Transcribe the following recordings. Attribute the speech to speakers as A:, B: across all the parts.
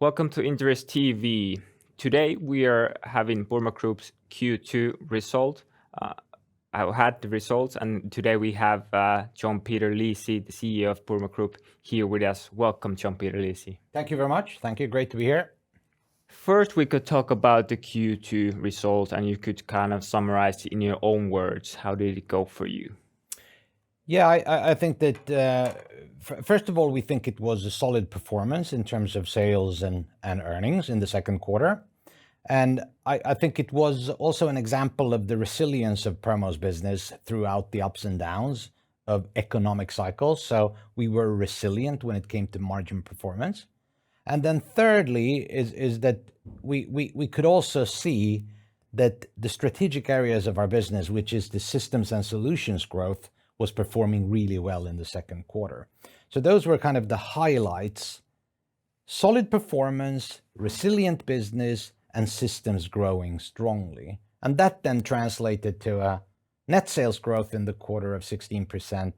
A: Welcome to Inderes TV. Today we are having Purmo Group's Q2 result. I had the results, and today we have John Peter Leesi, the CEO of Purmo Group, here with us. Welcome, John Peter Leesi.
B: Thank you very much. Thank you. Great to be here.
A: First, we could talk about the Q2 result, and you could kind of summarize in your own words. How did it go for you?
B: Yeah, I think that, first of all, we think it was a solid performance in terms of sales and earnings in the second quarter. And I think it was also an example of the resilience of Purmo's business throughout the ups and downs of economic cycles. So we were resilient when it came to margin performance. And then thirdly is that we could also see that the strategic areas of our business, which is the systems and solutions growth, was performing really well in the second quarter. So those were kind of the highlights: solid performance, resilient business, and systems growing strongly. And that then translated to a net sales growth in the quarter of 16%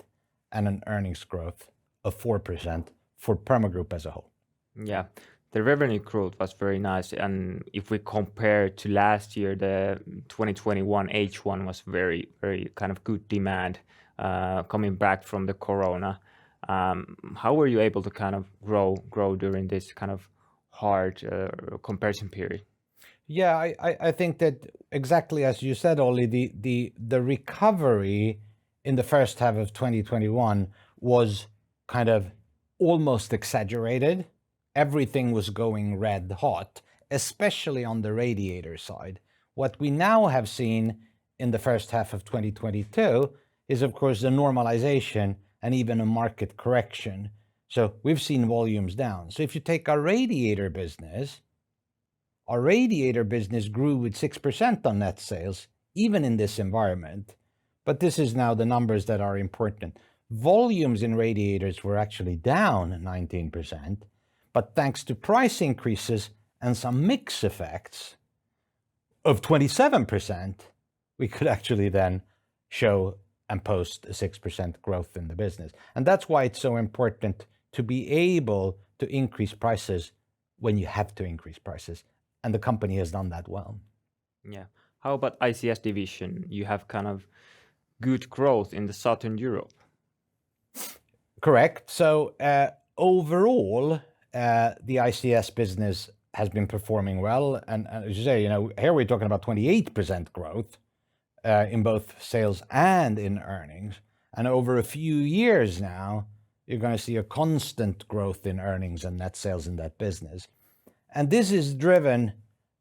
B: and an earnings growth of 4% for Purmo Group as a whole.
A: Yeah, the revenue growth was very nice. And if we compare to last year, the 2021 H1 was very, very kind of good demand coming back from the corona. How were you able to kind of grow during this kind of hard comparison period?
B: Yeah, I think that exactly as you said, Olli, the recovery in the first half of 2021 was kind of almost exaggerated. Everything was going red hot, especially on the radiator side. What we now have seen in the first half of 2022 is, of course, the normalization and even a market correction. So we've seen volumes down. So if you take our radiator business grew with 6% on net sales, even in this environment. But this is now the numbers that are important. Volumes in radiators were actually down 19%, but thanks to price increases and some mix effects of 27%, we could actually then show and post a 6% growth in the business. And that's why it's so important to be able to increase prices when you have to increase prices. And the company has done that well.
A: Yeah. How about ICS division? You have kind of good growth in the Southern Europe.
B: Correct. So overall, the ICS business has been performing well. And as you say, here we're talking about 28% growth in both sales and in earnings. And over a few years now, you're going to see a constant growth in earnings and net sales in that business. And this is driven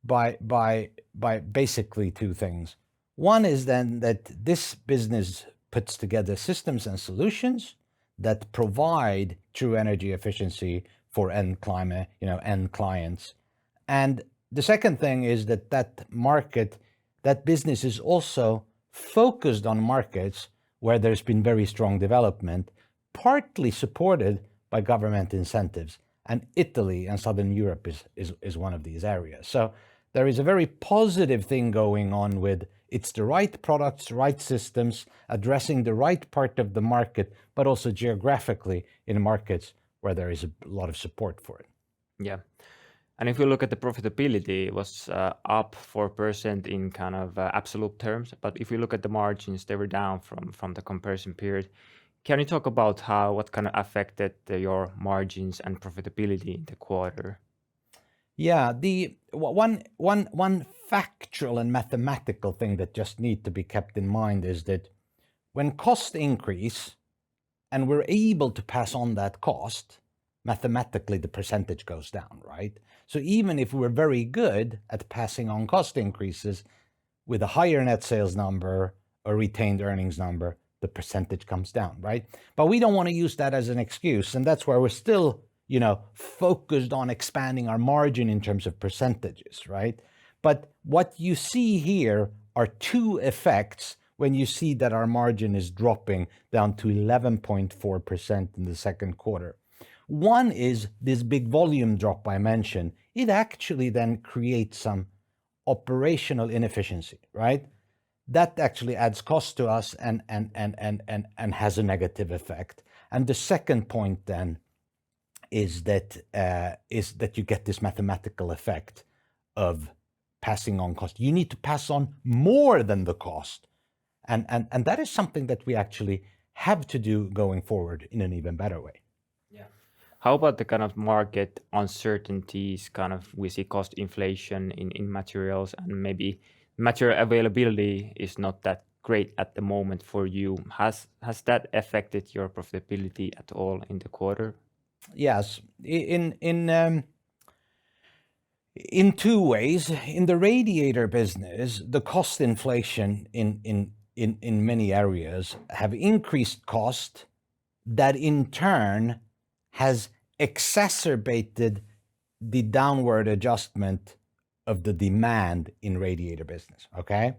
B: by basically two things. One is then that this business puts together systems and solutions that provide true energy efficiency for end clients. And the second thing is that business is also focused on markets where there's been very strong development, partly supported by government incentives. And Italy and Southern Europe is one of these areas. So there is a very positive thing going on with it's the right products, right systems, addressing the right part of the market, but also geographically in markets where there is a lot of support for it.
A: Yeah. And if you look at the profitability, it was up 4% in kind of absolute terms. But if you look at the margins, they were down from the comparison period. Can you talk about what kind of affected your margins and profitability in the quarter?
B: Yeah, the one factual and mathematical thing that just need to be kept in mind is that when costs increase and we're able to pass on that cost, mathematically the percentage goes down, right? So even if we're very good at passing on cost increases with a higher net sales number or retained earnings number, the percentage comes down, right? But we don't want to use that as an excuse. And that's why we're still, focused on expanding our margin in terms of percentages, right? But what you see here are two effects when you see that our margin is dropping down to 11.4% in the second quarter. One is this big volume drop I mentioned. It actually then creates some operational inefficiency, right? That actually adds cost to us and has a negative effect. And the second point then is that you get this mathematical effect of passing on cost. You need to pass on more than the cost. And that is something that we actually have to do going forward in an even better way.
A: Yeah. How about the kind of market uncertainties, kind of we see cost inflation in materials, and maybe material availability is not that great at the moment for you. Has that affected your profitability at all in the quarter?
B: Yes, in two ways. In the radiator business, the cost inflation in many areas have increased cost that in turn has exacerbated the downward adjustment of the demand in radiator business, okay?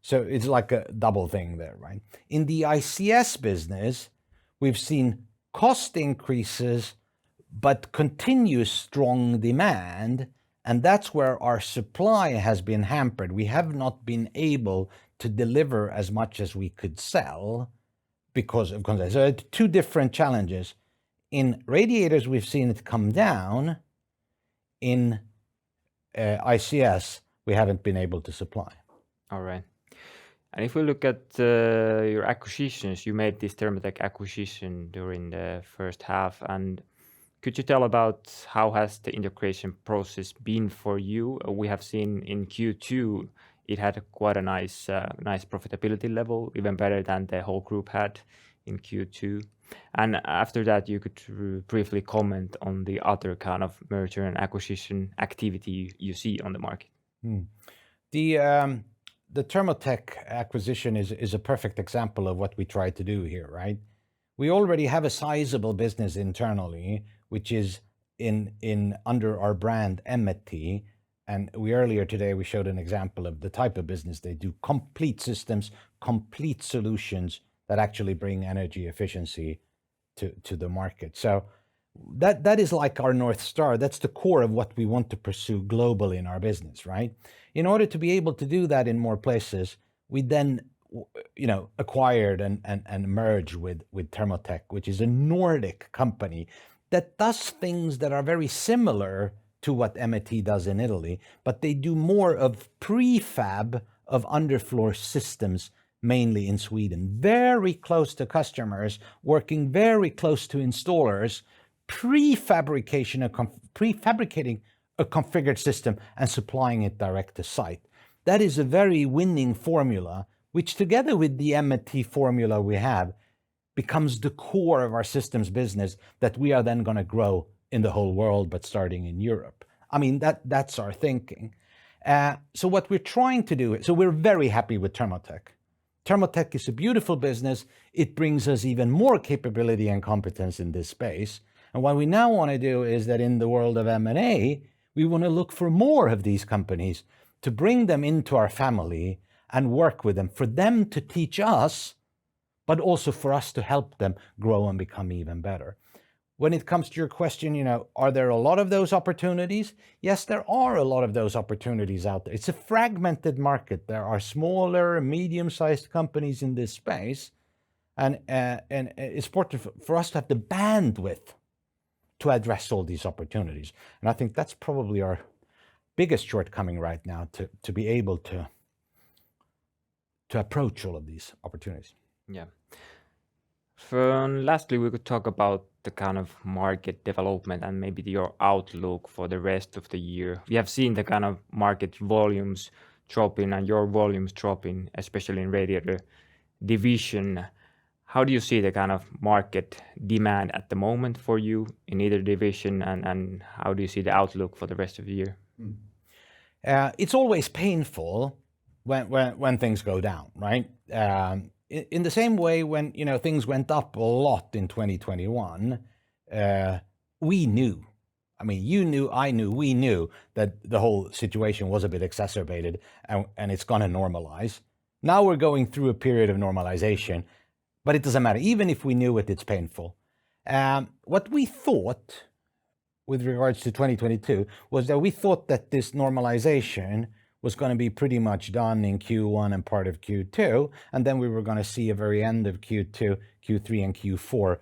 B: So it's like a double thing there, right? In the ICS business, we've seen cost increases, but continuous strong demand, and that's where our supply has been hampered. We have not been able to deliver as much as we could sell because of constraints. So two different challenges. In radiators, we've seen it come down. In ICS, we haven't been able to supply.
A: All right. And if we look at your acquisitions, you made this Thermotech acquisition during the first half, and could you tell about how has the integration process been for you? We have seen in Q2 it had quite a nice profitability level, even better than the whole group had in Q2. And after that, you could briefly comment on the other kind of merger and acquisition activity you see on the market.
B: The Thermotech acquisition is a perfect example of what we try to do here, right? We already have a sizable business internally, which is in under our brand Emmeti, and we earlier today we showed an example of the type of business they do: complete systems, complete solutions that actually bring energy efficiency to the market. So that is like our North Star. That's the core of what we want to pursue globally in our business, right? In order to be able to do that in more places, we then acquired and merged with Thermotech, which is a Nordic company that does things that are very similar to what Emmeti does in Italy, but they do more of prefab of underfloor systems, mainly in Sweden, very close to customers, working very close to installers, prefabricating a configured system and supplying it direct to site. That is a very winning formula, which together with the Emmeti formula we have, becomes the core of our systems business that we are then going to grow in the whole world, but starting in Europe. I mean, that's our thinking. So what we're trying to do, so we're very happy with Thermotech. Thermotech is a beautiful business. It brings us even more capability and competence in this space. And what we now want to do is that in the world of M&A, we want to look for more of these companies to bring them into our family and work with them, for them to teach us, but also for us to help them grow and become even better. When it comes to your question, are there a lot of those opportunities? Yes, there are a lot of those opportunities out there. It's a fragmented market. There are smaller, medium-sized companies in this space, and it's important for us to have the bandwidth to address all these opportunities. And I think that's probably our biggest shortcoming right now, to be able to approach all of these opportunities.
A: Yeah. Lastly, we could talk about the kind of market development and maybe your outlook for the rest of the year. We have seen the kind of market volumes dropping and your volumes dropping, especially in radiator division. How do you see the kind of market demand at the moment for you in either division, and how do you see the outlook for the rest of the year?
B: It's always painful when things go down, right? In the same way, when things went up a lot in 2021, we knew. I mean, you knew, I knew, we knew that the whole situation was a bit exacerbated, and it's going to normalize. Now we're going through a period of normalization, but it doesn't matter. Even if we knew it, it's painful. What we thought with regards to 2022 was that we thought that this normalization was going to be pretty much done in Q1 and part of Q2, and then we were going to see a very end of Q2, Q3, and Q4,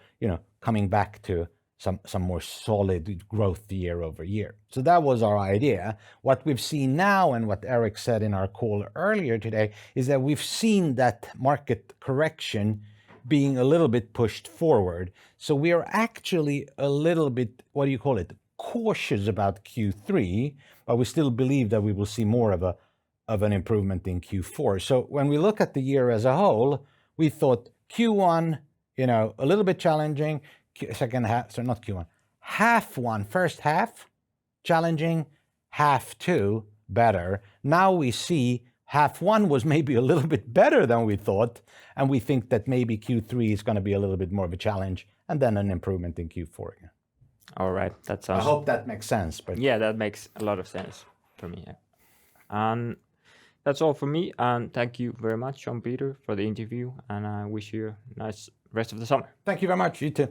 B: coming back to some more solid growth year over year. So that was our idea. What we've seen now, and what Eric said in our call earlier today, is that we've seen that market correction being a little bit pushed forward. So we are actually a little bit, what do you call it, cautious about Q3, but we still believe that we will see more of an improvement in Q4. So when we look at the year as a whole, we thought Q1, a little bit challenging. Second half, so not Q1, first half challenging, half two better. Now we see half one was maybe a little bit better than we thought, and we think that maybe Q3 is going to be a little bit more of a challenge, and then an improvement in Q4 again.
A: All right, that sounds.
B: I hope that makes sense. But
A: yeah, that makes a lot of sense for me. Yeah. And that's all for me. And thank you very much, John Peter, for the interview. And I wish you a nice rest of the summer.
B: Thank you very much. You too.